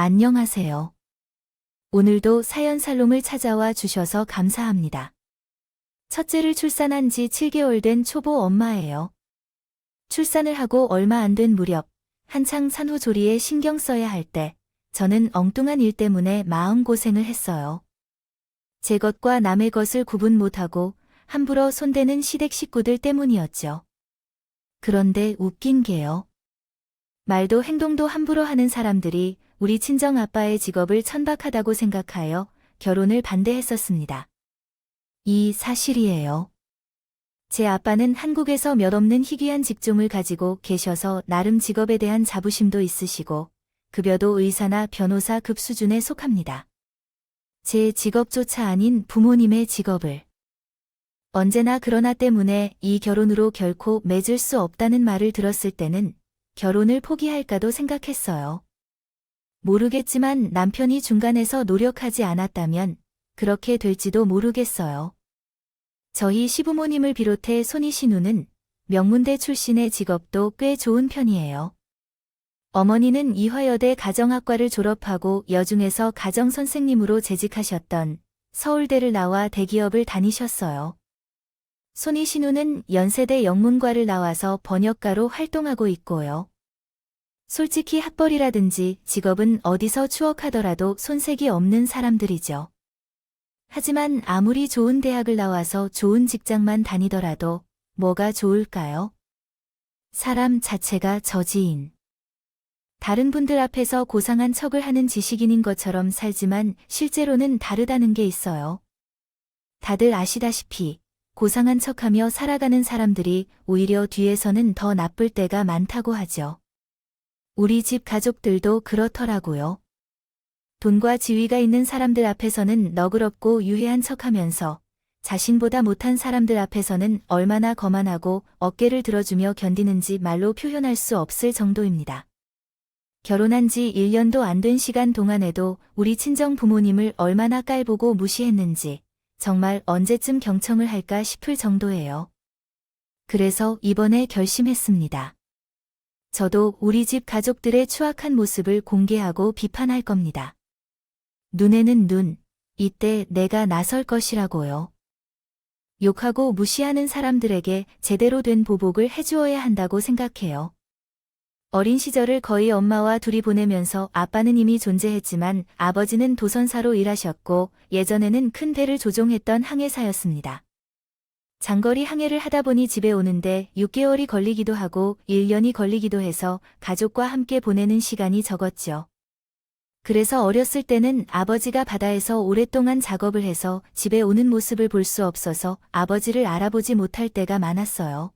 안녕하세요. 오늘도 사연 살롱을 찾아와 주셔서 감사합니다. 첫째를 출산한 지 7개월 된 초보 엄마예요. 출산을 하고 얼마 안 된 무렵, 한창 산후조리에 신경 써야 할 때, 저는 엉뚱한 일 때문에 마음고생을 했어요. 제 것과 남의 것을 구분 못하고 함부로 손대는 시댁 식구들 때문이었죠. 그런데 웃긴 게요. 말도 행동도 함부로 하는 사람들이 우리 친정아빠의 직업을 천박하다고 생각하여 결혼을 반대했었습니다. 이 사실이에요. 제 아빠는 한국에서 몇 없는 희귀한 직종을 가지고 계셔서 나름 직업에 대한 자부심도 있으시고 급여도 의사나 변호사 급 수준에 속합니다. 제 직업조차 아닌 부모님의 직업을. 언제나 그러나 때문에 이 결혼으로 결코 맺을 수 없다는 말을 들었을 때는 결혼을 포기할까도 생각했어요. 모르겠지만 남편이 중간에서 노력하지 않았다면 그렇게 될지도 모르겠어요. 저희 시부모님을 비롯해 손이 신우는 명문대 출신의 직업도 꽤 좋은 편이에요. 어머니는 이화여대 가정학과를 졸업하고 여중에서 가정선생님으로 재직하셨던 서울대를 나와 대기업을 다니셨어요. 손이 신우는 연세대 영문과를 나와서 번역가로 활동하고 있고요. 솔직히 학벌이라든지 직업은 어디서 추억하더라도 손색이 없는 사람들이죠. 하지만 아무리 좋은 대학을 나와서 좋은 직장만 다니더라도 뭐가 좋을까요? 사람 자체가 저지인. 다른 분들 앞에서 고상한 척을 하는 지식인인 것처럼 살지만 실제로는 다르다는 게 있어요. 다들 아시다시피 고상한 척하며 살아가는 사람들이 오히려 뒤에서는 더 나쁠 때가 많다고 하죠. 우리 집 가족들도 그렇더라고요. 돈과 지위가 있는 사람들 앞에서는 너그럽고 유해한 척하면서 자신보다 못한 사람들 앞에서는 얼마나 거만하고 어깨를 들어주며 견디는지 말로 표현할 수 없을 정도입니다. 결혼한 지 1년도 안 된 시간 동안에도 우리 친정 부모님을 얼마나 깔보고 무시했는지 정말 언제쯤 경청을 할까 싶을 정도예요. 그래서 이번에 결심했습니다. 저도 우리 집 가족들의 추악한 모습을 공개하고 비판할 겁니다. 눈에는 눈, 이때 내가 나설 것이라고요. 욕하고 무시하는 사람들에게 제대로 된 보복을 해주어야 한다고 생각해요. 어린 시절을 거의 엄마와 둘이 보내면서 아빠는 이미 존재했지만 아버지는 도선사로 일하셨고 예전에는 큰 배를 조종했던 항해사였습니다. 장거리 항해를 하다 보니 집에 오는데 6개월이 걸리기도 하고 1년이 걸리기도 해서 가족과 함께 보내는 시간이 적었죠. 그래서 어렸을 때는 아버지가 바다에서 오랫동안 작업을 해서 집에 오는 모습을 볼 수 없어서 아버지를 알아보지 못할 때가 많았어요.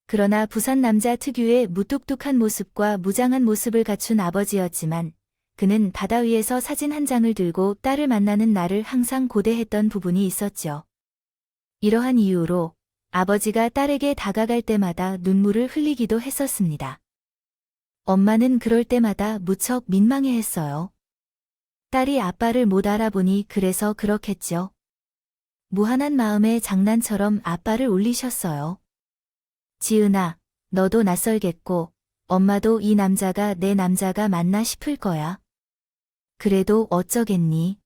그러나 부산 남자 특유의 무뚝뚝한 모습과 무장한 모습을 갖춘 아버지였지만 그는 바다 위에서 사진 한 장을 들고 딸을 만나는 날을 항상 고대했던 부분이 있었죠. 이러한 이유로 아버지가 딸에게 다가갈 때마다 눈물을 흘리기도 했었습니다. 엄마는 그럴 때마다 무척 민망해했어요. 딸이 아빠를 못 알아보니 그래서 그렇겠죠. 무한한 마음의 장난처럼 아빠를 울리셨어요. 지은아, 너도 낯설겠고 엄마도 이 남자가 내 남자가 맞나 싶을 거야. 그래도 어쩌겠니?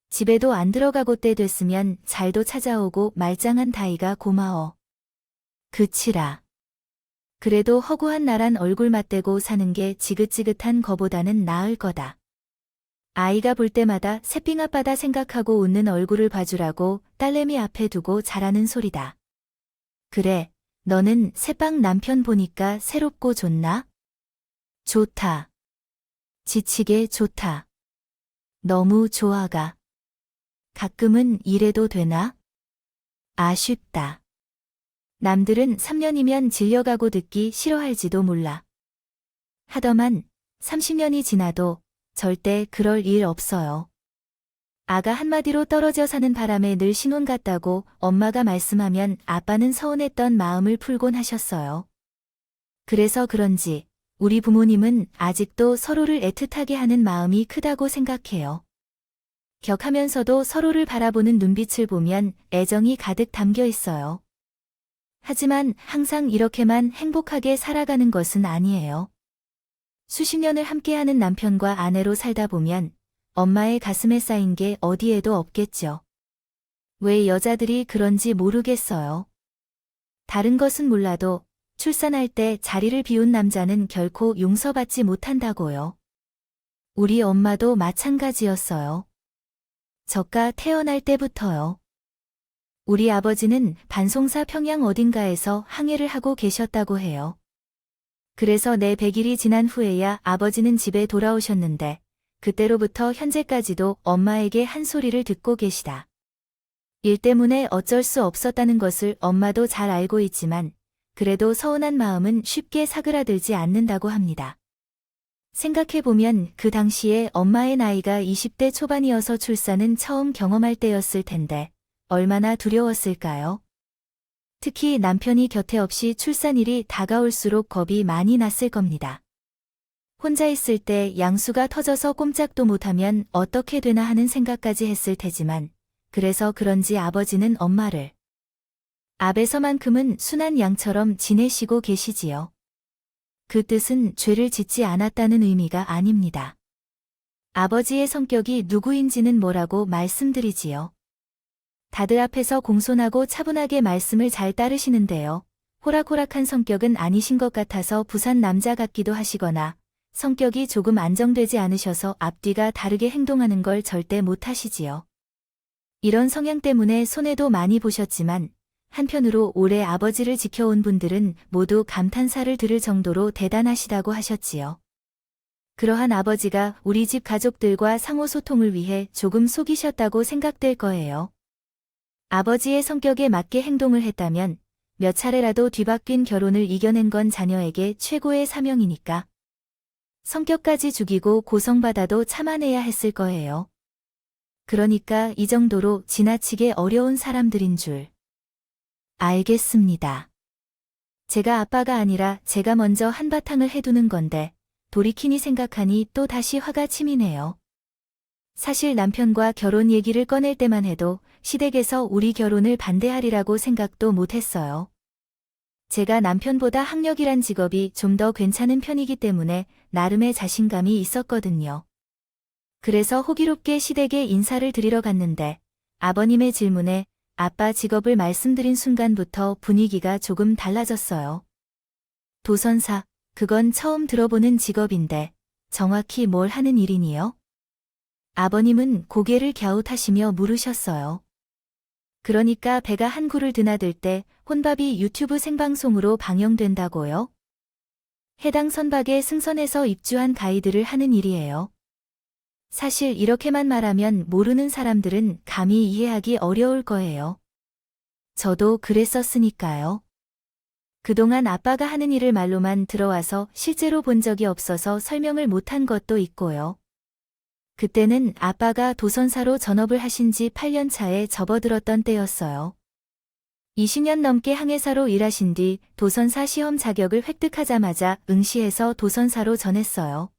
집에도 안 들어가고 때 됐으면 잘도 찾아오고 말짱한 다이가 고마워. 그치라. 그래도 허구한 나란 얼굴 맞대고 사는 게 지긋지긋한 거보다는 나을 거다. 아이가 볼 때마다 새삥아빠다 생각하고 웃는 얼굴을 봐주라고 딸내미 앞에 두고 잘하는 소리다. 그래, 너는 새빵 남편 보니까 새롭고 좋나? 좋다. 지치게 좋다. 너무 좋아가. 가끔은 이래도 되나? 아쉽다. 남들은 3년이면 질려가고 듣기 싫어할지도 몰라. 하더만 30년이 지나도 절대 그럴 일 없어요. 아가 한마디로 떨어져 사는 바람에 늘 신혼 같다고 엄마가 말씀하면 아빠는 서운했던 마음을 풀곤 하셨어요. 그래서 그런지 우리 부모님은 아직도 서로를 애틋하게 하는 마음이 크다고 생각해요. 격하면서도 서로를 바라보는 눈빛을 보면 애정이 가득 담겨 있어요. 하지만 항상 이렇게만 행복하게 살아가는 것은 아니에요. 수십 년을 함께하는 남편과 아내로 살다 보면 엄마의 가슴에 쌓인 게 어디에도 없겠죠. 왜 여자들이 그런지 모르겠어요. 다른 것은 몰라도 출산할 때 자리를 비운 남자는 결코 용서받지 못한다고요. 우리 엄마도 마찬가지였어요. 저가 태어날 때부터요. 우리 아버지는 반송사 평양 어딘가에서 항해를 하고 계셨다고 해요. 그래서 내 100일이 지난 후에야 아버지는 집에 돌아오셨는데 그때로부터 현재까지도 엄마에게 한 소리를 듣고 계시다. 일 때문에 어쩔 수 없었다는 것을 엄마도 잘 알고 있지만 그래도 서운한 마음은 쉽게 사그라들지 않는다고 합니다. 생각해보면 그 당시에 엄마의 나이가 20대 초반이어서 출산은 처음 경험할 때였을 텐데 얼마나 두려웠을까요? 특히 남편이 곁에 없이 출산일이 다가올수록 겁이 많이 났을 겁니다. 혼자 있을 때 양수가 터져서 꼼짝도 못하면 어떻게 되나 하는 생각까지 했을 테지만 그래서 그런지 아버지는 엄마를 앞에서만큼은 순한 양처럼 지내시고 계시지요. 그 뜻은 죄를 짓지 않았다는 의미가 아닙니다. 아버지의 성격이 누구인지는 뭐라고 말씀드리지요. 다들 앞에서 공손하고 차분하게 말씀을 잘 따르시는데요. 호락호락한 성격은 아니신 것 같아서 부산 남자 같기도 하시거나 성격이 조금 안정되지 않으셔서 앞뒤가 다르게 행동하는 걸 절대 못하시지요. 이런 성향 때문에 손해도 많이 보셨지만 한편으로 오래 아버지를 지켜온 분들은 모두 감탄사를 들을 정도로 대단하시다고 하셨지요. 그러한 아버지가 우리 집 가족들과 상호소통을 위해 조금 속이셨다고 생각될 거예요. 아버지의 성격에 맞게 행동을 했다면 몇 차례라도 뒤바뀐 결혼을 이겨낸 건 자녀에게 최고의 사명이니까. 성격까지 죽이고 고성받아도 참아내야 했을 거예요. 그러니까 이 정도로 지나치게 어려운 사람들인 줄. 알겠습니다. 제가 아빠가 아니라 제가 먼저 한바탕을 해두는 건데 돌이키니 생각하니 또 다시 화가 치미네요. 사실 남편과 결혼 얘기를 꺼낼 때만 해도 시댁에서 우리 결혼을 반대하리라고 생각도 못했어요. 제가 남편보다 학력이란 직업이 좀 더 괜찮은 편이기 때문에 나름의 자신감이 있었거든요. 그래서 호기롭게 시댁에 인사를 드리러 갔는데 아버님의 질문에 아빠 직업을 말씀드린 순간부터 분위기가 조금 달라졌어요. 도선사, 그건 처음 들어보는 직업인데 정확히 뭘 하는 일이니요? 아버님은 고개를 갸웃하시며 물으셨어요. 그러니까 배가 한 구를 드나들 때 혼밥이 유튜브 생방송으로 방영된다고요? 해당 선박에 승선해서 입주한 가이드를 하는 일이에요. 사실 이렇게만 말하면 모르는 사람들은 감히 이해하기 어려울 거예요. 저도 그랬었으니까요. 그동안 아빠가 하는 일을 말로만 들어와서 실제로 본 적이 없어서 설명을 못한 것도 있고요. 그때는 아빠가 도선사로 전업을 하신 지 8년 차에 접어들었던 때였어요. 20년 넘게 항해사로 일하신 뒤 도선사 시험 자격을 획득하자마자 응시해서 도선사로 전했어요.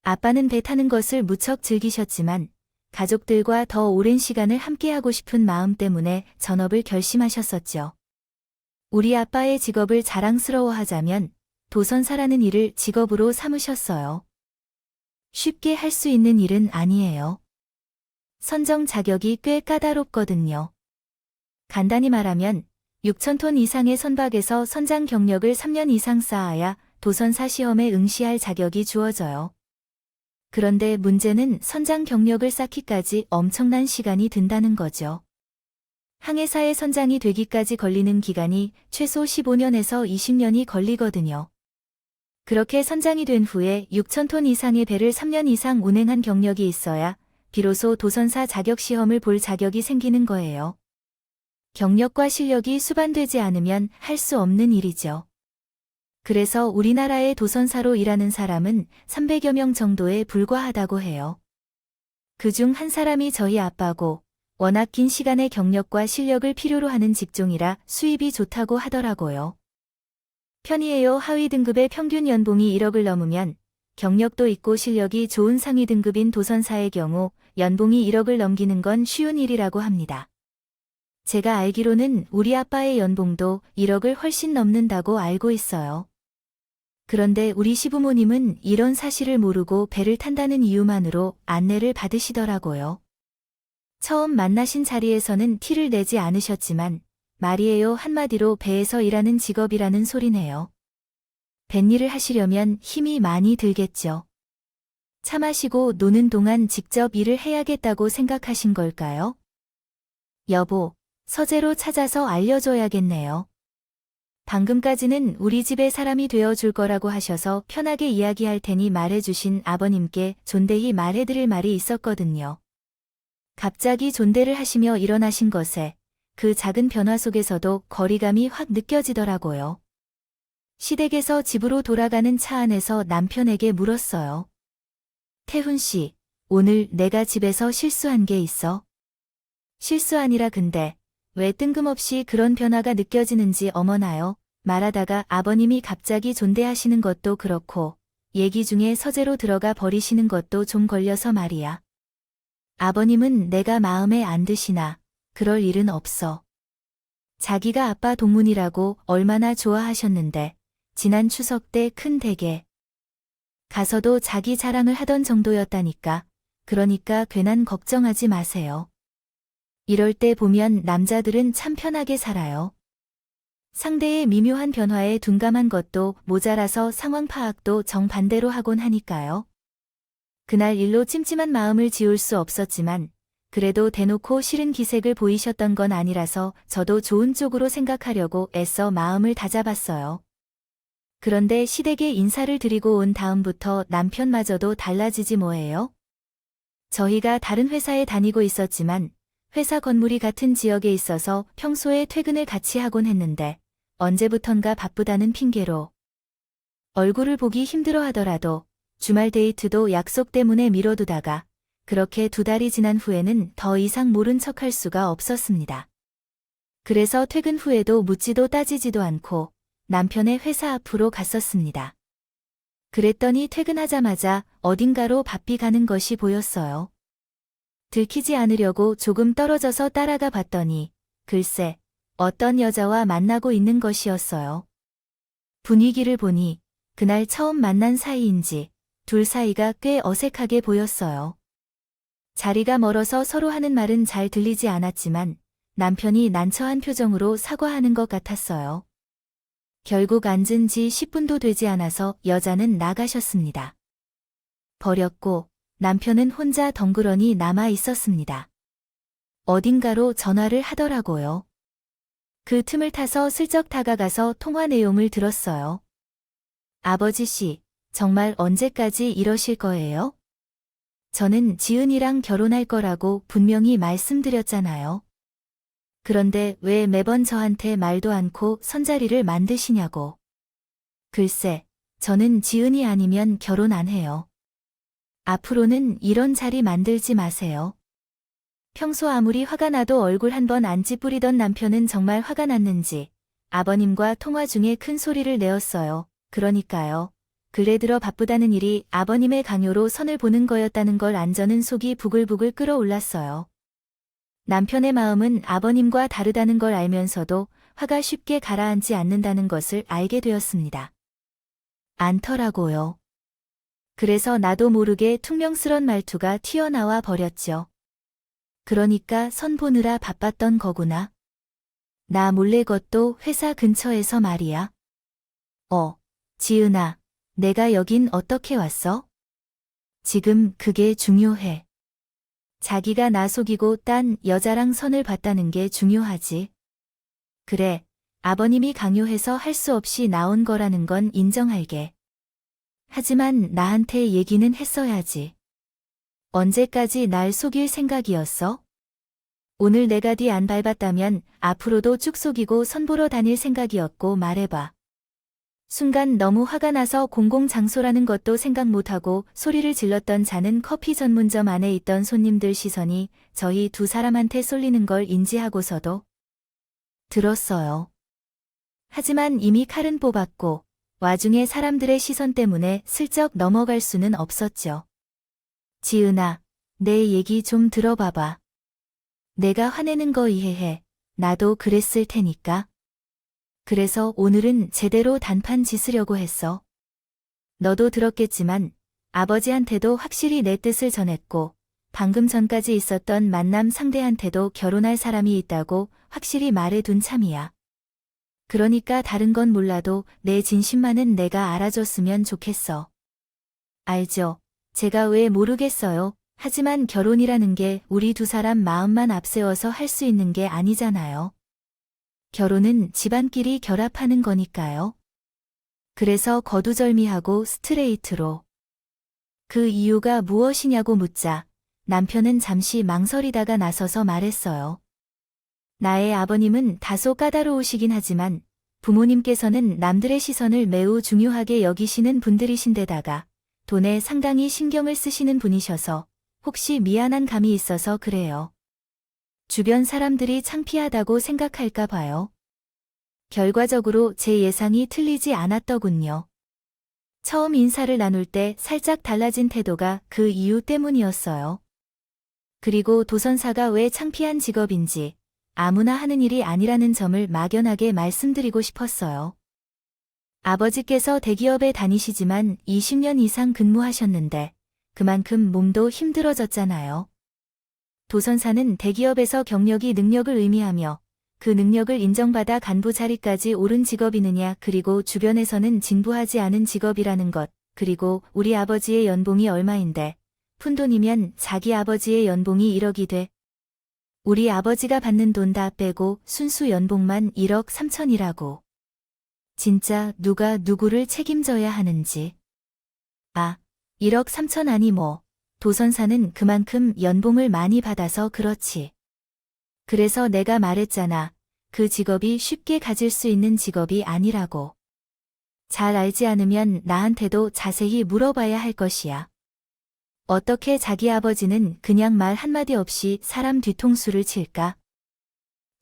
아빠는 배 타는 것을 무척 즐기셨지만 가족들과 더 오랜 시간을 함께하고 싶은 마음 때문에 전업을 결심하셨었죠. 우리 아빠의 직업을 자랑스러워하자면 도선사라는 일을 직업으로 삼으셨어요. 쉽게 할 수 있는 일은 아니에요. 선정 자격이 꽤 까다롭거든요. 간단히 말하면 6,000톤 이상의 선박에서 선장 경력을 3년 이상 쌓아야 도선사 시험에 응시할 자격이 주어져요. 그런데 문제는 선장 경력을 쌓기까지 엄청난 시간이 든다는 거죠. 항해사의 선장이 되기까지 걸리는 기간이 최소 15년에서 20년이 걸리거든요. 그렇게 선장이 된 후에 6,000톤 이상의 배를 3년 이상 운행한 경력이 있어야 비로소 도선사 자격시험을 볼 자격이 생기는 거예요. 경력과 실력이 수반되지 않으면 할 수 없는 일이죠. 그래서 우리나라의 도선사로 일하는 사람은 300여 명 정도에 불과하다고 해요. 그중 한 사람이 저희 아빠고 워낙 긴 시간의 경력과 실력을 필요로 하는 직종이라 수입이 좋다고 하더라고요. 편이에요. 하위 등급의 평균 연봉이 1억을 넘으면 경력도 있고 실력이 좋은 상위 등급인 도선사의 경우 연봉이 1억을 넘기는 건 쉬운 일이라고 합니다. 제가 알기로는 우리 아빠의 연봉도 1억을 훨씬 넘는다고 알고 있어요. 그런데 우리 시부모님은 이런 사실을 모르고 배를 탄다는 이유만으로 안내를 받으시더라고요. 처음 만나신 자리에서는 티를 내지 않으셨지만 말이에요 한마디로 배에서 일하는 직업이라는 소리네요. 뱃일을 하시려면 힘이 많이 들겠죠. 차 마시고 노는 동안 직접 일을 해야겠다고 생각하신 걸까요? 여보, 서재로 찾아서 알려줘야겠네요. 방금까지는 우리 집의 사람이 되어줄 거라고 하셔서 편하게 이야기할 테니 말해주신 아버님께 존대히 말해드릴 말이 있었거든요. 갑자기 존대를 하시며 일어나신 것에 그 작은 변화 속에서도 거리감이 확 느껴지더라고요. 시댁에서 집으로 돌아가는 차 안에서 남편에게 물었어요. 태훈 씨, 오늘 내가 집에서 실수한 게 있어? 실수 아니라 근데 왜 뜬금없이 그런 변화가 느껴지는지 어머나요. 말하다가 아버님이 갑자기 존대하시는 것도 그렇고 얘기 중에 서재로 들어가 버리시는 것도 좀 걸려서 말이야. 아버님은 내가 마음에 안 드시나 그럴 일은 없어. 자기가 아빠 동문이라고 얼마나 좋아하셨는데 지난 추석 때 큰 댁에 가서도 자기 자랑을 하던 정도였다니까. 그러니까 괜한 걱정하지 마세요. 이럴 때 보면 남자들은 참 편하게 살아요. 상대의 미묘한 변화에 둔감한 것도 모자라서 상황 파악도 정반대로 하곤 하니까요. 그날 일로 찜찜한 마음을 지울 수 없었지만 그래도 대놓고 싫은 기색을 보이셨던 건 아니라서 저도 좋은 쪽으로 생각하려고 애써 마음을 다잡았어요. 그런데 시댁에 인사를 드리고 온 다음부터 남편마저도 달라지지 뭐예요? 저희가 다른 회사에 다니고 있었지만 회사 건물이 같은 지역에 있어서 평소에 퇴근을 같이 하곤 했는데 언제부턴가 바쁘다는 핑계로 얼굴을 보기 힘들어 하더라도 주말 데이트도 약속 때문에 미뤄두다가 그렇게 2달이 지난 후에는 더 이상 모른 척할 수가 없었습니다. 그래서 퇴근 후에도 묻지도 따지지도 않고 남편의 회사 앞으로 갔었습니다. 그랬더니 퇴근하자마자 어딘가로 바삐 가는 것이 보였어요. 들키지 않으려고 조금 떨어져서 따라가 봤더니 글쎄 어떤 여자와 만나고 있는 것이었어요. 분위기를 보니 그날 처음 만난 사이인지 둘 사이가 꽤 어색하게 보였어요. 자리가 멀어서 서로 하는 말은 잘 들리지 않았지만 남편이 난처한 표정으로 사과하는 것 같았어요. 결국 앉은 지 10분도 되지 않아서 여자는 나가셨습니다. 버렸고 남편은 혼자 덩그러니 남아 있었습니다. 어딘가로 전화를 하더라고요. 그 틈을 타서 슬쩍 다가가서 통화 내용을 들었어요. 아버지 씨, 정말 언제까지 이러실 거예요? 저는 지은이랑 결혼할 거라고 분명히 말씀드렸잖아요. 그런데 왜 매번 저한테 말도 않고 선자리를 만드시냐고. 글쎄, 저는 지은이 아니면 결혼 안 해요. 앞으로는 이런 자리 만들지 마세요. 평소 아무리 화가 나도 얼굴 한번 안 찌푸리던 남편은 정말 화가 났는지 아버님과 통화 중에 큰 소리를 내었어요. 그러니까요. 근래 들어 바쁘다는 일이 아버님의 강요로 선을 보는 거였다는 걸 안 저는 속이 부글부글 끓어올랐어요. 남편의 마음은 아버님과 다르다는 걸 알면서도 화가 쉽게 가라앉지 않는다는 것을 알게 되었습니다. 않더라고요. 그래서 나도 모르게 퉁명스런 말투가 튀어나와 버렸죠. 그러니까 선 보느라 바빴던 거구나. 나 몰래 것도 회사 근처에서 말이야. 지은아, 내가 여긴 어떻게 왔어? 지금 그게 중요해. 자기가 나 속이고 딴 여자랑 선을 봤다는 게 중요하지. 그래, 아버님이 강요해서 할 수 없이 나온 거라는 건 인정할게. 하지만 나한테 얘기는 했어야지. 언제까지 날 속일 생각이었어? 오늘 내가 뒤 안 밟았다면 앞으로도 쭉 속이고 선보러 다닐 생각이었고 말해봐. 순간 너무 화가 나서 공공장소라는 것도 생각 못하고 소리를 질렀던 자는 커피 전문점 안에 있던 손님들 시선이 저희 두 사람한테 쏠리는 걸 인지하고서도 들었어요. 하지만 이미 칼은 뽑았고 와중에 사람들의 시선 때문에 슬쩍 넘어갈 수는 없었죠. 지은아, 내 얘기 좀 들어봐봐. 내가 화내는 거 이해해. 나도 그랬을 테니까. 그래서 오늘은 제대로 단판 짓으려고 했어. 너도 들었겠지만 아버지한테도 확실히 내 뜻을 전했고 방금 전까지 있었던 만남 상대한테도 결혼할 사람이 있다고 확실히 말해둔 참이야. 그러니까 다른 건 몰라도 내 진심만은 내가 알아줬으면 좋겠어. 알죠? 제가 왜 모르겠어요. 하지만 결혼이라는 게 우리 두 사람 마음만 앞세워서 할 수 있는 게 아니잖아요. 결혼은 집안끼리 결합하는 거니까요. 그래서 거두절미하고 스트레이트로. 그 이유가 무엇이냐고 묻자 남편은 잠시 망설이다가 나서서 말했어요. 나의 아버님은 다소 까다로우시긴 하지만 부모님께서는 남들의 시선을 매우 중요하게 여기시는 분들이신데다가 돈에 상당히 신경을 쓰시는 분이셔서 혹시 미안한 감이 있어서 그래요. 주변 사람들이 창피하다고 생각할까 봐요. 결과적으로 제 예상이 틀리지 않았더군요. 처음 인사를 나눌 때 살짝 달라진 태도가 그 이유 때문이었어요. 그리고 도선사가 왜 창피한 직업인지 아무나 하는 일이 아니라는 점을 막연하게 말씀드리고 싶었어요. 아버지께서 대기업에 다니시지만 20년 이상 근무하셨는데 그만큼 몸도 힘들어졌잖아요. 도선사는 대기업에서 경력이 능력을 의미하며 그 능력을 인정받아 간부 자리까지 오른 직업이느냐 그리고 주변에서는 진부하지 않은 직업이라는 것 그리고 우리 아버지의 연봉이 얼마인데 푼돈이면 자기 아버지의 연봉이 1억이 돼. 우리 아버지가 받는 돈 다 빼고 순수 연봉만 1억 3천이라고. 진짜 누가 누구를 책임져야 하는지. 1억 3천 아니 뭐. 도선사는 그만큼 연봉을 많이 받아서 그렇지. 그래서 내가 말했잖아. 그 직업이 쉽게 가질 수 있는 직업이 아니라고. 잘 알지 않으면 나한테도 자세히 물어봐야 할 것이야. 어떻게 자기 아버지는 그냥 말 한마디 없이 사람 뒤통수를 칠까?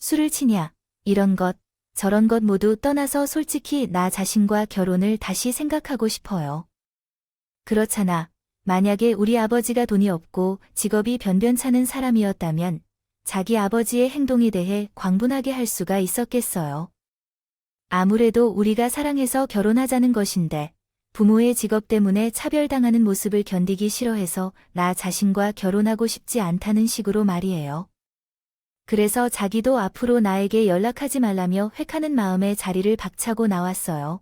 술을 치냐, 이런 것, 저런 것 모두 떠나서 솔직히 나 자신과 결혼을 다시 생각하고 싶어요. 그렇잖아. 만약에 우리 아버지가 돈이 없고 직업이 변변찮은 사람이었다면 자기 아버지의 행동에 대해 광분하게 할 수가 있었겠어요. 아무래도 우리가 사랑해서 결혼하자는 것인데 부모의 직업 때문에 차별당하는 모습을 견디기 싫어해서 나 자신과 결혼하고 싶지 않다는 식으로 말이에요. 그래서 자기도 앞으로 나에게 연락하지 말라며 획하는 마음에 자리를 박차고 나왔어요.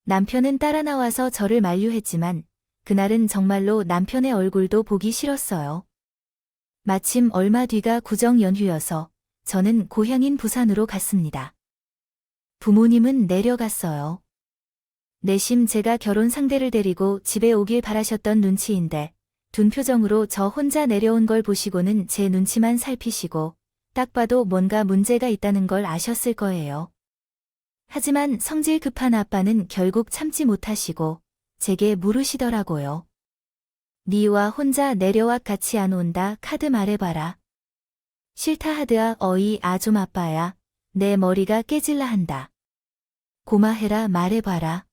남편은 따라 나와서 저를 만류했지만 그날은 정말로 남편의 얼굴도 보기 싫었어요. 마침 얼마 뒤가 구정 연휴여서 저는 고향인 부산으로 갔습니다. 부모님은 내려갔어요. 내심 제가 결혼 상대를 데리고 집에 오길 바라셨던 눈치인데 둔 표정으로 저 혼자 내려온 걸 보시고는 제 눈치만 살피시고 딱 봐도 뭔가 문제가 있다는 걸 아셨을 거예요. 하지만 성질 급한 아빠는 결국 참지 못하시고 제게 물으시더라고요. 니와 혼자 내려와 같이 안 온다 카드 말해봐라. 싫다 하드아 어이 좀 아빠야. 내 머리가 깨질라 한다. 고마해라 말해봐라.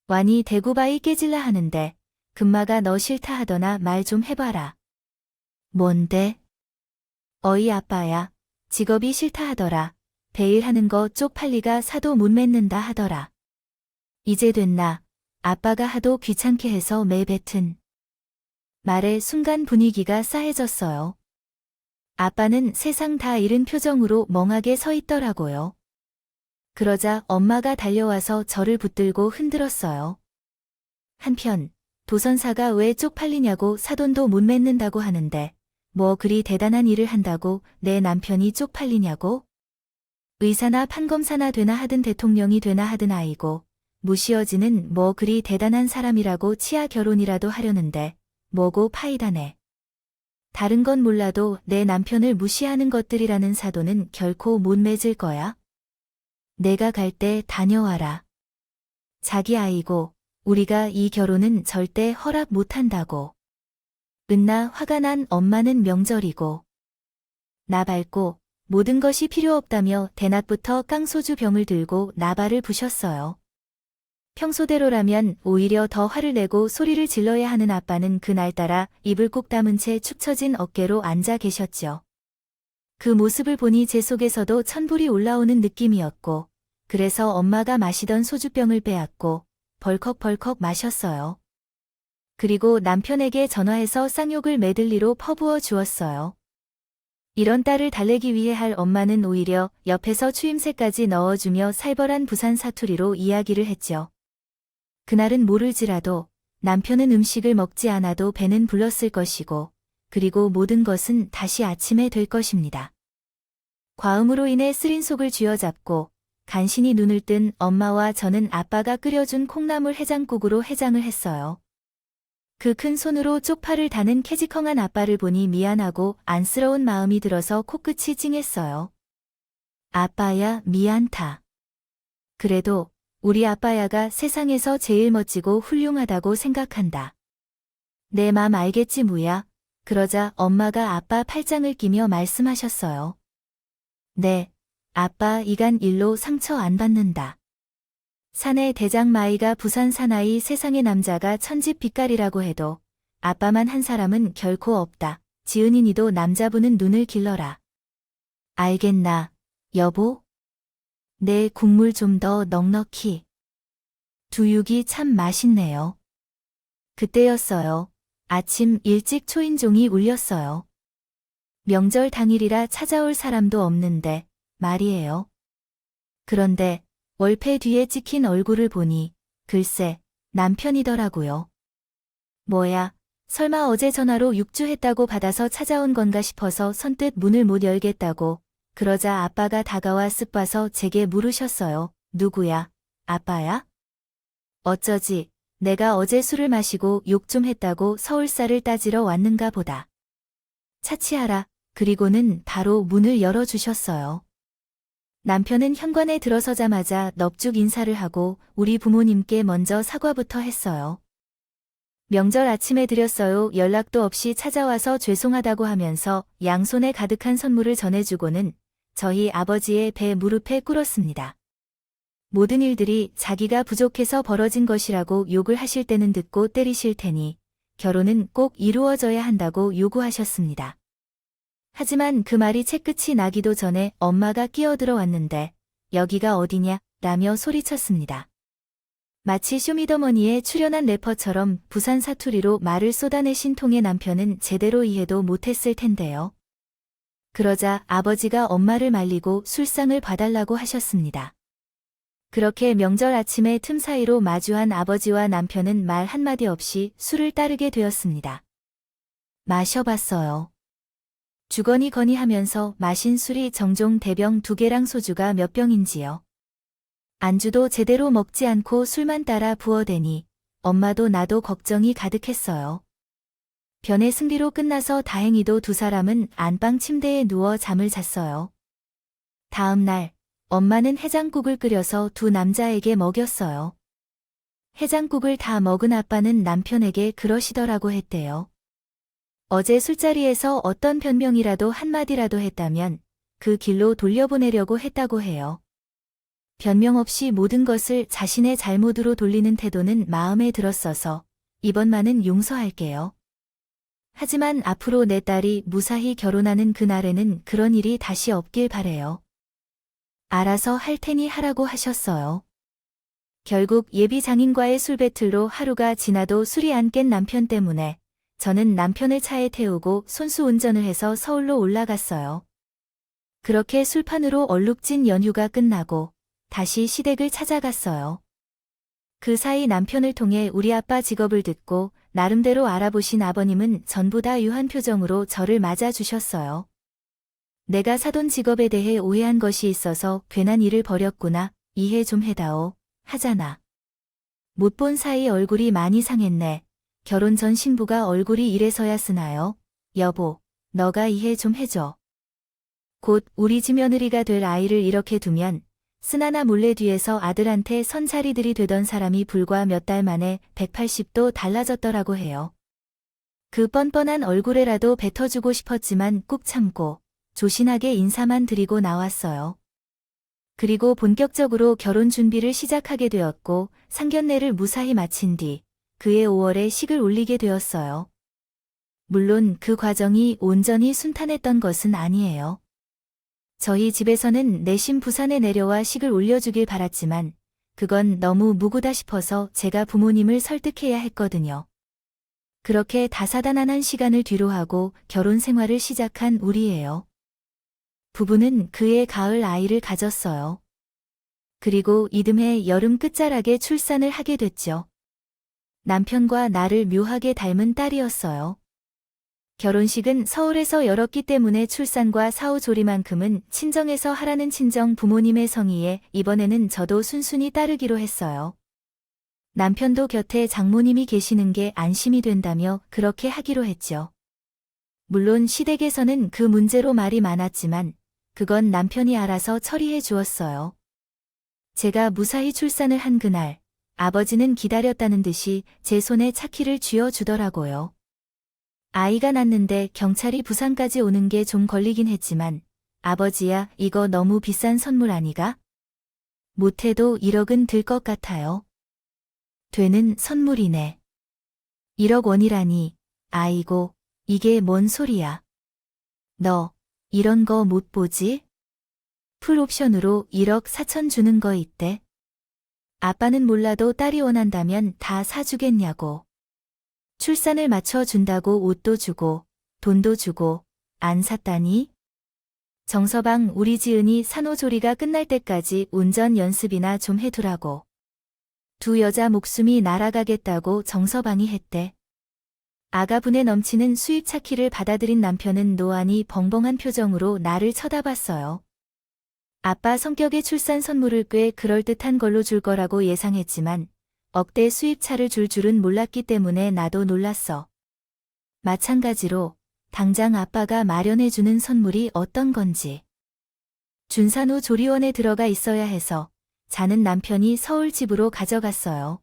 완이 대구바이 깨질라 하는데 금마가 너 싫다 하더나 말 좀 해봐라. 뭔데? 어이 아빠야. 직업이 싫다 하더라. 베일 하는 거 쪽팔리가 사도 못 맺는다 하더라. 이제 됐나? 아빠가 하도 귀찮게 해서 매뱉은 말에 순간 분위기가 싸해졌어요. 아빠는 세상 다 잃은 표정으로 멍하게 서 있더라고요. 그러자 엄마가 달려와서 저를 붙들고 흔들었어요. 한편 도선사가 왜 쪽팔리냐고 사돈도 못 맺는다고 하는데 뭐 그리 대단한 일을 한다고 내 남편이 쪽팔리냐고? 의사나 판검사나 되나 하든 대통령이 되나 하든 아이고 무시어지는 뭐 그리 대단한 사람이라고 치아 결혼이라도 하려는데 뭐고 파이다네. 다른 건 몰라도 내 남편을 무시하는 것들이라는 사돈은 결코 못 맺을 거야. 내가 갈 때 다녀와라. 자기 아이고 우리가 이 결혼은 절대 허락 못한다고. 은나 화가 난 엄마는 명절이고. 나 밟고 모든 것이 필요 없다며 대낮부터 깡소주 병을 들고 나발을 부셨어요. 평소대로라면 오히려 더 화를 내고 소리를 질러야 하는 아빠는 그날따라 입을 꼭 다문 채 축 처진 어깨로 앉아 계셨죠. 그 모습을 보니 제 속에서도 천불이 올라오는 느낌이었고 그래서 엄마가 마시던 소주병을 빼앗고 벌컥벌컥 마셨어요. 그리고 남편에게 전화해서 쌍욕을 메들리로 퍼부어 주었어요. 이런 딸을 달래기 위해 할 엄마는 오히려 옆에서 추임새까지 넣어주며 살벌한 부산 사투리로 이야기를 했죠. 그날은 모를지라도 남편은 음식을 먹지 않아도 배는 불렀을 것이고, 그리고 모든 것은 다시 아침에 될 것입니다. 과음으로 인해 쓰린 속을 쥐어잡고 간신히 눈을 뜬 엄마와 저는 아빠가 끓여준 콩나물 해장국으로 해장을 했어요. 그 큰 손으로 쪽파를 다는 캐지컹한 아빠를 보니 미안하고 안쓰러운 마음이 들어서 코끝이 찡했어요. 아빠야, 미안타. 그래도 우리 아빠야가 세상에서 제일 멋지고 훌륭하다고 생각한다. 내 맘 알겠지 뭐야. 그러자 엄마가 아빠 팔짱을 끼며 말씀하셨어요. 네, 아빠 이간 일로 상처 안 받는다. 사내 대장 마이가 부산 사나이 세상의 남자가 천집 빛깔이라고 해도 아빠만 한 사람은 결코 없다. 지은이 니도 남자분은 눈을 길러라. 알겠나, 여보? 내 국물 좀 더 넉넉히. 두육이 참 맛있네요. 그때였어요. 아침 일찍 초인종이 울렸어요. 명절 당일이라 찾아올 사람도 없는데 말이에요. 그런데 월패 뒤에 찍힌 얼굴을 보니 글쎄 남편이더라고요. 뭐야, 설마 어제 전화로 육주했다고 받아서 찾아온 건가 싶어서 선뜻 문을 못 열겠다고. 그러자 아빠가 다가와 쓱 봐서 제게 물으셨어요. 누구야? 아빠야? 어쩌지, 내가 어제 술을 마시고 욕 좀 했다고 서울살을 따지러 왔는가 보다. 차치하라. 그리고는 바로 문을 열어주셨어요. 남편은 현관에 들어서자마자 넙죽 인사를 하고 우리 부모님께 먼저 사과부터 했어요. 명절 아침에 드렸어요. 연락도 없이 찾아와서 죄송하다고 하면서 양손에 가득한 선물을 전해주고는 저희 아버지의 배 무릎에 꿇었습니다. 모든 일들이 자기가 부족해서 벌어진 것이라고 욕을 하실 때는 듣고 때리실 테니 결혼은 꼭 이루어져야 한다고 요구하셨습니다. 하지만 그 말이 채끝이 나기도 전에 엄마가 끼어들어왔는데 여기가 어디냐? 라며 소리쳤습니다. 마치 쇼미더머니에 출연한 래퍼처럼 부산 사투리로 말을 쏟아내신 통의 남편은 제대로 이해도 못했을 텐데요. 그러자 아버지가 엄마를 말리고 술상을 봐달라고 하셨습니다. 그렇게 명절 아침에 틈 사이로 마주한 아버지와 남편은 말 한마디 없이 술을 따르게 되었습니다. 마셔봤어요. 주거니 거니 하면서 마신 술이 정종 대병 2개랑 소주가 몇 병인지요. 안주도 제대로 먹지 않고 술만 따라 부어대니 엄마도 나도 걱정이 가득했어요. 변의 승리로 끝나서 다행히도 두 사람은 안방 침대에 누워 잠을 잤어요. 다음 날 엄마는 해장국을 끓여서 두 남자에게 먹였어요. 해장국을 다 먹은 아빠는 남편에게 그러시더라고 했대요. 어제 술자리에서 어떤 변명이라도 한마디라도 했다면 그 길로 돌려보내려고 했다고 해요. 변명 없이 모든 것을 자신의 잘못으로 돌리는 태도는 마음에 들었어서 이번만은 용서할게요. 하지만 앞으로 내 딸이 무사히 결혼하는 그날에는 그런 일이 다시 없길 바래요. 알아서 할 테니 하라고 하셨어요. 결국 예비 장인과의 술 배틀로 하루가 지나도 술이 안 깬 남편 때문에 저는 남편을 차에 태우고 손수 운전을 해서 서울로 올라갔어요. 그렇게 술판으로 얼룩진 연휴가 끝나고 다시 시댁을 찾아갔어요. 그 사이 남편을 통해 우리 아빠 직업을 듣고 나름대로 알아보신 아버님은 전부 다 유한 표정으로 저를 맞아주셨어요. 내가 사돈 직업에 대해 오해한 것이 있어서 괜한 일을 벌였구나. 이해 좀 해다오. 하잖아. 못 본 사이 얼굴이 많이 상했네. 결혼 전 신부가 얼굴이 이래서야 쓰나요? 여보, 너가 이해 좀 해줘. 곧 우리 집 며느리가 될 아이를 이렇게 두면 쓰나나 몰래 뒤에서 아들한테 선자리들이 되던 사람이 불과 몇 달 만에 180도 달라졌더라고 해요. 그 뻔뻔한 얼굴에라도 뱉어주고 싶었지만 꾹 참고 조신하게 인사만 드리고 나왔어요. 그리고 본격적으로 결혼 준비를 시작하게 되었고 상견례를 무사히 마친 뒤 그해 5월에 식을 올리게 되었어요. 물론 그 과정이 온전히 순탄했던 것은 아니에요. 저희 집에서는 내심 부산에 내려와 식을 올려주길 바랐지만 그건 너무 무고다 싶어서 제가 부모님을 설득해야 했거든요. 그렇게 다사다난한 시간을 뒤로하고 결혼 생활을 시작한 우리예요. 부부는 그해 가을 아이를 가졌어요. 그리고 이듬해 여름 끝자락에 출산을 하게 됐죠. 남편과 나를 묘하게 닮은 딸이었어요. 결혼식은 서울에서 열었기 때문에 출산과 사후조리만큼은 친정에서 하라는 친정 부모님의 성의에 이번에는 저도 순순히 따르기로 했어요. 남편도 곁에 장모님이 계시는 게 안심이 된다며 그렇게 하기로 했죠. 물론 시댁에서는 그 문제로 말이 많았지만 그건 남편이 알아서 처리해 주었어요. 제가 무사히 출산을 한 그날 아버지는 기다렸다는 듯이 제 손에 차키를 쥐어 주더라고요. 아이가 낳는데 경찰이 부산까지 오는 게 좀 걸리긴 했지만 아버지야 이거 너무 비싼 선물 아니가? 못해도 1억은 들 것 같아요. 되는 선물이네. 1억 원이라니. 아이고 이게 뭔 소리야. 너 이런 거 못 보지? 풀옵션으로 1억 4천 주는 거 있대. 아빠는 몰라도 딸이 원한다면 다 사주겠냐고. 출산을 맞춰 준다고 옷도 주고 돈도 주고 안 샀다니? 정서방 우리 지은이 산후조리가 끝날 때까지 운전 연습이나 좀 해두라고. 두 여자 목숨이 날아가겠다고 정서방이 했대. 아가분에 넘치는 수입 차키를 받아들인 남편은 노안이 벙벙한 표정으로 나를 쳐다봤어요. 아빠 성격의 출산 선물을 꽤 그럴듯한 걸로 줄 거라고 예상했지만 억대 수입차를 줄 줄은 몰랐기 때문에 나도 놀랐어. 마찬가지로 당장 아빠가 마련해주는 선물이 어떤 건지. 준산후 조리원에 들어가 있어야 해서 자는 남편이 서울 집으로 가져갔어요.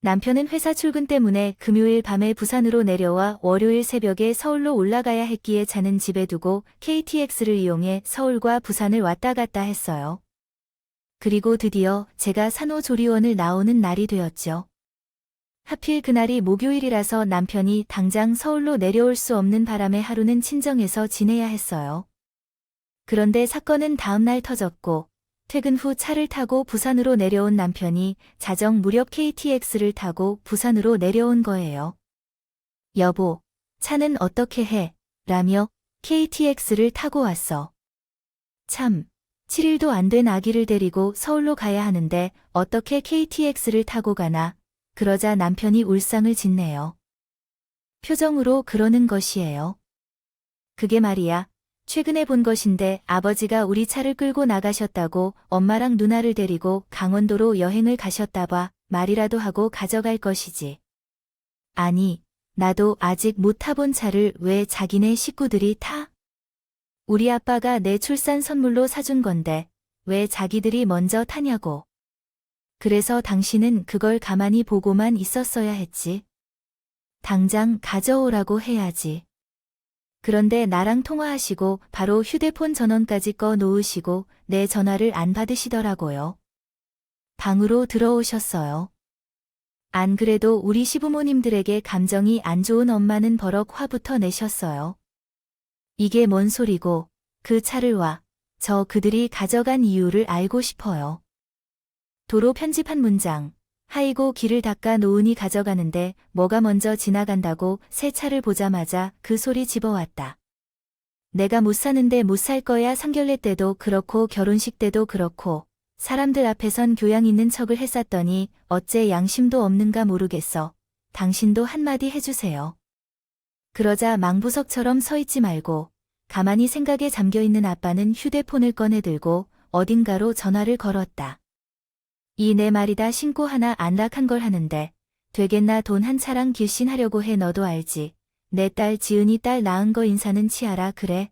남편은 회사 출근 때문에 금요일 밤에 부산으로 내려와 월요일 새벽에 서울로 올라가야 했기에 자는 집에 두고 KTX를 이용해 서울과 부산을 왔다 갔다 했어요. 그리고 드디어 제가 산후조리원을 나오는 날이 되었죠. 하필 그날이 목요일이라서 남편이 당장 서울로 내려올 수 없는 바람에 하루는 친정에서 지내야 했어요. 그런데 사건은 다음날 터졌고 퇴근 후 차를 타고 부산으로 내려온 남편이 자정 무렵 KTX를 타고 부산으로 내려온 거예요. 여보, 차는 어떻게 해? 라며 KTX를 타고 왔어. 참, 7일도 안 된 아기를 데리고 서울로 가야 하는데 어떻게 KTX를 타고 가나? 그러자 남편이 울상을 짓네요. 표정으로 그러는 것이에요. 그게 말이야. 최근에 본 것인데 아버지가 우리 차를 끌고 나가셨다고 엄마랑 누나를 데리고 강원도로 여행을 가셨다 봐. 말이라도 하고 가져갈 것이지. 아니, 나도 아직 못 타본 차를 왜 자기네 식구들이 타? 우리 아빠가 내 출산 선물로 사준 건데 왜 자기들이 먼저 타냐고. 그래서 당신은 그걸 가만히 보고만 있었어야 했지. 당장 가져오라고 해야지. 그런데 나랑 통화하시고 바로 휴대폰 전원까지 꺼 놓으시고 내 전화를 안 받으시더라고요. 방으로 들어오셨어요. 안 그래도 우리 시부모님들에게 감정이 안 좋은 엄마는 버럭 화부터 내셨어요. 이게 뭔 소리고 그 차를 와. 저 그들이 가져간 이유를 알고 싶어요. 도로 편집한 문장. 하이고 길을 닦아 놓으니 가져가는데 뭐가 먼저 지나간다고 새 차를 보자마자 그 소리 집어왔다. 내가 못 사는데 못 살 거야. 상견례 때도 그렇고 결혼식 때도 그렇고 사람들 앞에선 교양 있는 척을 했었더니 어째 양심도 없는가 모르겠어. 당신도 한마디 해주세요. 그러자 망부석처럼 서 있지 말고 가만히 생각에 잠겨있는 아빠는 휴대폰을 꺼내 들고 어딘가로 전화를 걸었다. 이 내 말이다 신고 하나 안락한 걸 하는데 되겠나. 돈 한 차랑 길신하려고 해. 너도 알지. 내 딸 지은이 딸 낳은 거 인사는 치아라. 그래.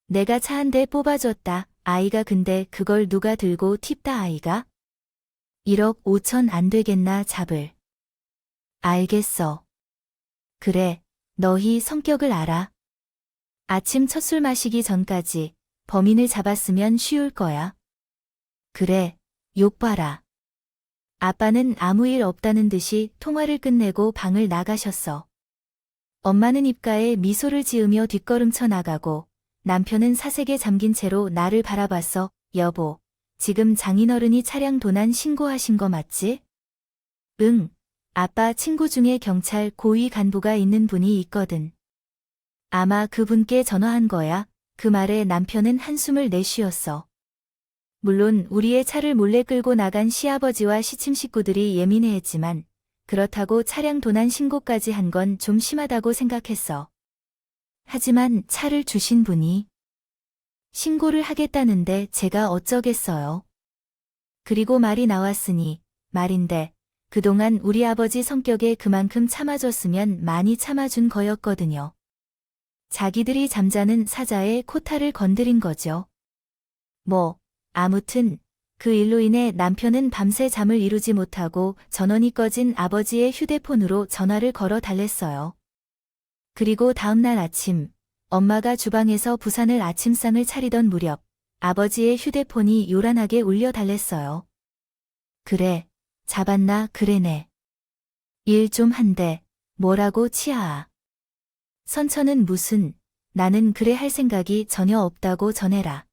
내가 차 한 대 뽑아줬다. 아이가 근데 그걸 누가 들고 팁다. 아이가? 1억 5천 안 되겠나. 잡을. 알겠어. 그래. 너희 성격을 알아. 아침 첫 술 마시기 전까지 범인을 잡았으면 쉬울 거야. 그래. 욕 봐라. 아빠는 아무 일 없다는 듯이 통화를 끝내고 방을 나가셨어. 엄마는 입가에 미소를 지으며 뒷걸음쳐 나가고 남편은 사색에 잠긴 채로 나를 바라봤어. 여보, 지금 장인어른이 차량 도난 신고하신 거 맞지? 응, 아빠 친구 중에 경찰 고위 간부가 있는 분이 있거든. 아마 그분께 전화한 거야. 그 말에 남편은 한숨을 내쉬었어. 물론 우리의 차를 몰래 끌고 나간 시아버지와 시침 식구들이 예민해했지만 그렇다고 차량 도난 신고까지 한 건 좀 심하다고 생각했어. 하지만 차를 주신 분이 신고를 하겠다는데 제가 어쩌겠어요. 그리고 말이 나왔으니 말인데 그동안 우리 아버지 성격에 그만큼 참아줬으면 많이 참아준 거였거든요. 자기들이 잠자는 사자의 코타를 건드린 거죠. 아무튼 그 일로 인해 남편은 밤새 잠을 이루지 못하고 전원이 꺼진 아버지의 휴대폰으로 전화를 걸어 달랬어요. 그리고 다음날 아침 엄마가 주방에서 부산을 아침상을 차리던 무렵 아버지의 휴대폰이 요란하게 울려 달랬어요. 그래, 잡았나 그래네. 일 좀 한대. 뭐라고 치아아. 선처는 무슨, 나는 그래 할 생각이 전혀 없다고 전해라.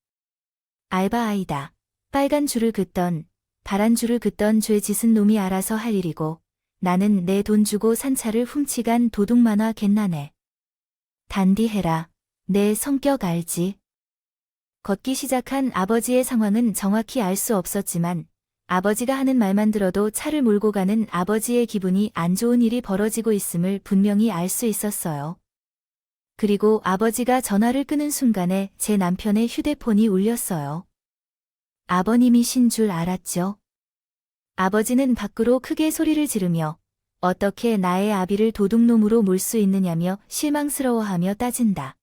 알바 아이다. 빨간 줄을 긋던, 파란 줄을 긋던 죄 짓은 놈이 알아서 할 일이고 나는 내 돈 주고 산 차를 훔치간 도둑만화 갯나네. 단디해라. 내 성격 알지? 걷기 시작한 아버지의 상황은 정확히 알 수 없었지만 아버지가 하는 말만 들어도 차를 몰고 가는 아버지의 기분이 안 좋은 일이 벌어지고 있음을 분명히 알 수 있었어요. 그리고 아버지가 전화를 끄는 순간에 제 남편의 휴대폰이 울렸어요. 아버님이신 줄 알았죠? 아버지는 밖으로 크게 소리를 지르며 어떻게 나의 아비를 도둑놈으로 몰 수 있느냐며 실망스러워하며 따진다.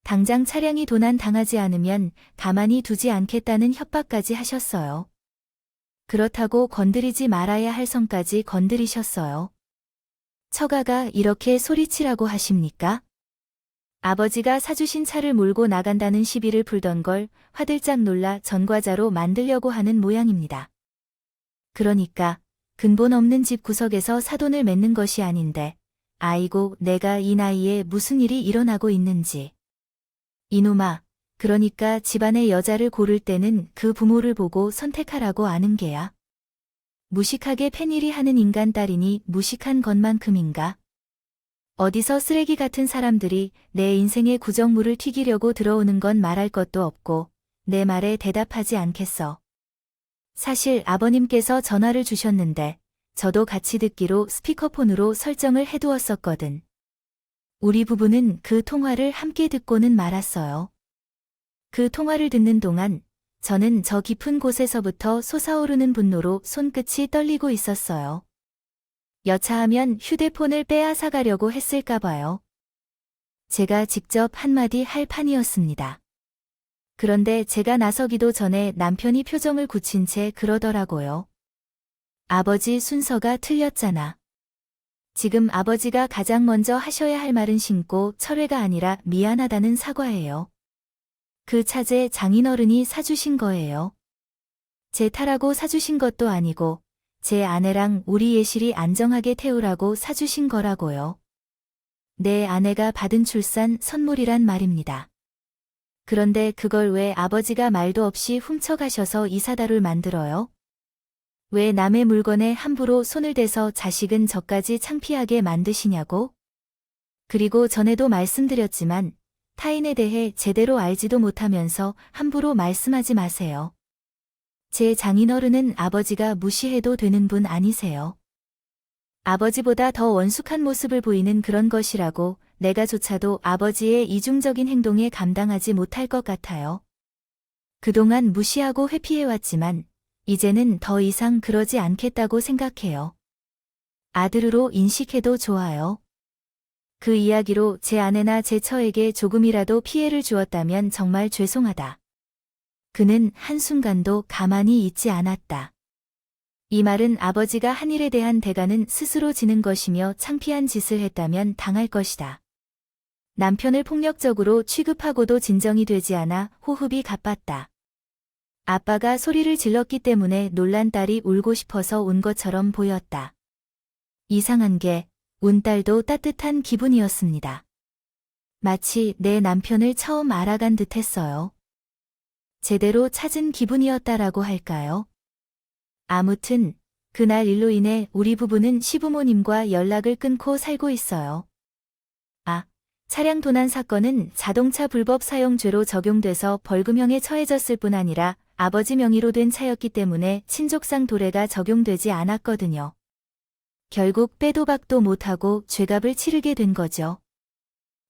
당장 차량이 도난 당하지 않으면 가만히 두지 않겠다는 협박까지 하셨어요. 그렇다고 건드리지 말아야 할 선까지 건드리셨어요. 처가가 이렇게 소리치라고 하십니까? 아버지가 사주신 차를 몰고 나간다는 시비를 풀던 걸 화들짝 놀라 전과자로 만들려고 하는 모양입니다. 그러니까 근본 없는 집 구석에서 사돈을 맺는 것이 아닌데 아이고 내가 이 나이에 무슨 일이 일어나고 있는지. 이놈아, 그러니까 집안의 여자를 고를 때는 그 부모를 보고 선택하라고 아는 게야. 무식하게 팬일이 하는 인간 딸이니 무식한 것만큼인가? 어디서 쓰레기 같은 사람들이 내 인생의 구정물을 튀기려고 들어오는 건 말할 것도 없고 내 말에 대답하지 않겠어. 사실 아버님께서 전화를 주셨는데 저도 같이 듣기로 스피커폰으로 설정을 해두었었거든. 우리 부부는 그 통화를 함께 듣고는 말았어요. 그 통화를 듣는 동안 저는 저 깊은 곳에서부터 솟아오르는 분노로 손끝이 떨리고 있었어요. 여차하면 휴대폰을 빼앗아가려고 했을까 봐요. 제가 직접 한마디 할 판이었습니다. 그런데 제가 나서기도 전에 남편이 표정을 굳힌 채 그러더라고요. 아버지 순서가 틀렸잖아. 지금 아버지가 가장 먼저 하셔야 할 말은 신고 철회가 아니라 미안하다는 사과예요. 그 차제 장인어른이 사주신 거예요. 제 타라고 사주신 것도 아니고 제 아내랑 우리 예실이 안정하게 태우라고 사주신 거라고요. 내 아내가 받은 출산 선물이란 말입니다. 그런데 그걸 왜 아버지가 말도 없이 훔쳐가셔서 이사다를 만들어요? 왜 남의 물건에 함부로 손을 대서 자식은 저까지 창피하게 만드시냐고? 그리고 전에도 말씀드렸지만 타인에 대해 제대로 알지도 못하면서 함부로 말씀하지 마세요. 제 장인어른은 아버지가 무시해도 되는 분 아니세요. 아버지보다 더 원숙한 모습을 보이는 그런 것이라고 내가조차도 아버지의 이중적인 행동에 감당하지 못할 것 같아요. 그동안 무시하고 회피해왔지만 이제는 더 이상 그러지 않겠다고 생각해요. 아들으로 인식해도 좋아요. 그 이야기로 제 아내나 제 처에게 조금이라도 피해를 주었다면 정말 죄송하다. 그는 한순간도 가만히 있지 않았다. 이 말은 아버지가 한 일에 대한 대가는 스스로 지는 것이며 창피한 짓을 했다면 당할 것이다. 남편을 폭력적으로 취급하고도 진정이 되지 않아 호흡이 가빴다. 아빠가 소리를 질렀기 때문에 놀란 딸이 울고 싶어서 온 것처럼 보였다. 이상한 게 운 딸도 따뜻한 기분이었습니다. 마치 내 남편을 처음 알아간 듯했어요. 제대로 찾은 기분이었다라고 할까요? 아무튼 그날 일로 인해 우리 부부는 시부모님과 연락을 끊고 살고 있어요. 아, 차량 도난 사건은 자동차 불법 사용죄로 적용돼서 벌금형에 처해졌을 뿐 아니라 아버지 명의로 된 차였기 때문에 친족상 도래가 적용되지 않았거든요. 결국 빼도 박도 못하고 죄값을 치르게 된 거죠.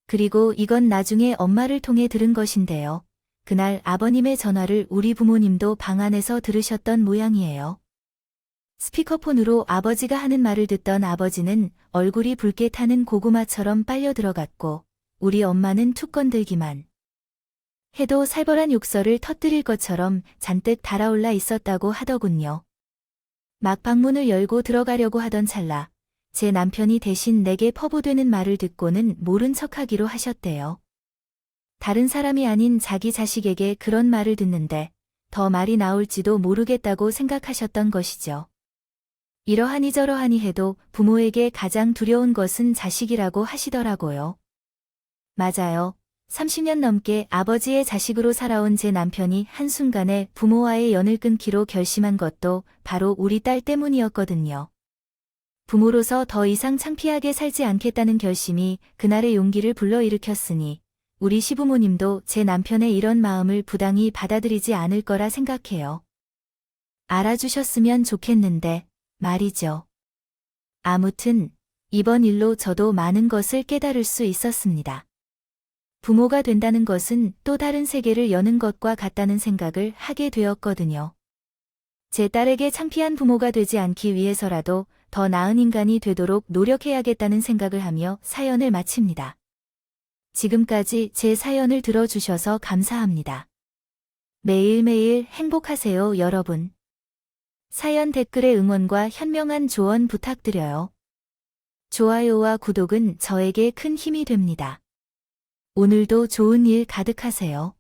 그리고 이건 나중에 엄마를 통해 들은 것인데요. 그날 아버님의 전화를 우리 부모님도 방 안에서 들으셨던 모양이에요. 스피커폰으로 아버지가 하는 말을 듣던 아버지는 얼굴이 붉게 타는 고구마처럼 빨려 들어갔고 우리 엄마는 툭 건들기만 해도 살벌한 욕설을 터뜨릴 것처럼 잔뜩 달아올라 있었다고 하더군요. 막 방문을 열고 들어가려고 하던 찰나 제 남편이 대신 내게 퍼부되는 말을 듣고는 모른 척하기로 하셨대요. 다른 사람이 아닌 자기 자식에게 그런 말을 듣는데 더 말이 나올지도 모르겠다고 생각하셨던 것이죠. 이러하니 저러하니 해도 부모에게 가장 두려운 것은 자식이라고 하시더라고요. 맞아요. 30년 넘게 아버지의 자식으로 살아온 제 남편이 한순간에 부모와의 연을 끊기로 결심한 것도 바로 우리 딸 때문이었거든요. 부모로서 더 이상 창피하게 살지 않겠다는 결심이 그날의 용기를 불러일으켰으니 우리 시부모님도 제 남편의 이런 마음을 부당히 받아들이지 않을 거라 생각해요. 알아주셨으면 좋겠는데 말이죠. 아무튼 이번 일로 저도 많은 것을 깨달을 수 있었습니다. 부모가 된다는 것은 또 다른 세계를 여는 것과 같다는 생각을 하게 되었거든요. 제 딸에게 창피한 부모가 되지 않기 위해서라도 더 나은 인간이 되도록 노력해야겠다는 생각을 하며 사연을 마칩니다. 지금까지 제 사연을 들어주셔서 감사합니다. 매일매일 행복하세요, 여러분. 사연 댓글에 응원과 현명한 조언 부탁드려요. 좋아요와 구독은 저에게 큰 힘이 됩니다. 오늘도 좋은 일 가득하세요.